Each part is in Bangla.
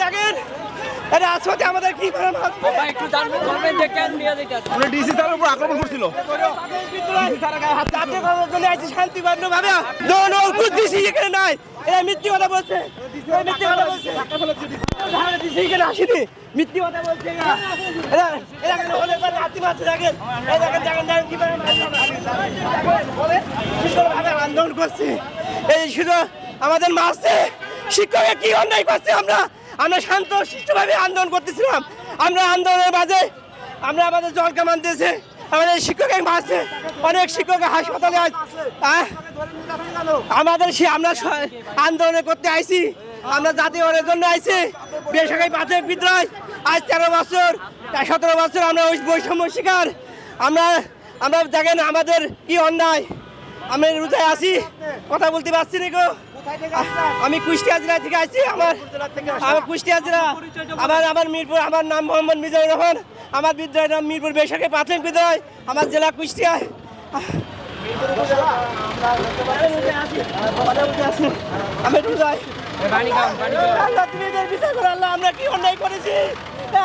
দেখেন রাজপথে আমাদের কি করে একটু জানবেন বলবেন যে কেন নিয়ে যাইতেছে উনি ডিসি স্যারের উপর আক্রমণ করছিল। শান্তিপূর্ণভাবে এখানে নাই এরা মিথ্যে কথা বলছে মিথ্যে কথা বলছে এখানে আসেনি মিথ্যে কথা বলছে আন্দোলন করছে এই শুধু আমাদের মাসে শিক্ষকের কি অন্যায় করছে আমরা শান্ত সুষ্ঠুভাবে আন্দোলন করতেছিলাম আমরা আন্দোলনের মাঝে আমরা আমাদের জল কামান দিয়েছে আমাদের শিক্ষকের মাঝে অনেক শিক্ষক হাসপাতালে আমাদের আমরা আন্দোলন করতে আইছি আমরা জাতীয়তার জন্য আইছি বেসরকারি প্রাথমিক বিদ্যালয় আজ 13 বছর 17 বছর আমরা ওই বৈষম্য শিকার আমরা দেখেন আমাদের কি অন্যায় আমি রোজায় আছি কথা বলতে পারছি না গো আমি কুষ্টিয়া জেলা থেকে আসছি আমার কুষ্টিয়া জেলা আমার মিরপুর আমার নাম মোহাম্মদ মিজানুর রহমান আমার বিদ্যালয়ের নাম মিরপুর বেসরকারি প্রাথমিক বিদ্যালয় আমার জেলা কুষ্টিয়া আমি রোজায় আল্লাহ তুমি এদের বিচার করো আল্লাহ আমরা কি অন্যায় করেছি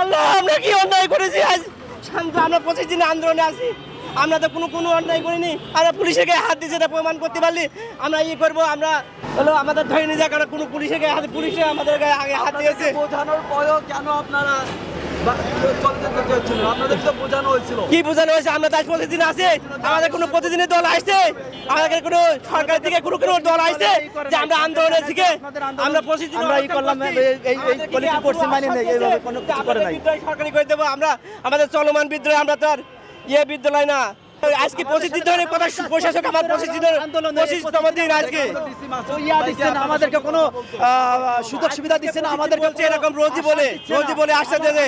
আল্লাহ আমরা কি অন্যায় করেছি আজ শান্ত আমরা 25 দিন আন্দোলনে আছি আমরা তো কোনো অন্যায় করিনি আমরা পুলিশের গায়ে হাত দিয়েছি এটা প্রমাণ করতে পারলি আমরা ইয়ে করবো আমরা হলো আমাদের ধরে নিয়ে যাক আমরা কোনো পুলিশের গায়ে হাত পুলিশে আমাদের গায়ে আগে হাত দিয়েছে বোঝানোর পরেও কেন আপনারা আপনাদের তো বোঝানো হয়েছিল কি বোঝানো হয়েছে আমরা 10-15 দিন আছে আমাদের কোনো প্রতিদিনের দল আসছে আমাদের কোনো সরকার থেকে কোনো দল আসছে যে আমরা আন্দোলনের থেকে আমরা প্রতিদিন আমরা ই করলাম এই পলিটিক্যাল করছি মানে এইভাবে কোনো কিছু করে নাই সরকারি করে দেবো আমরা আমাদের চলমান বিদ্রোহ আমরা তো আর বিদ্যালয় না আজকে 25 দিন ধরে প্রশাসক আমার 25 দিন আজকে আমাদেরকে কোনো সুযোগ সুবিধা দিচ্ছে না আমাদের এরকম রোজই বলে আসতে দেবে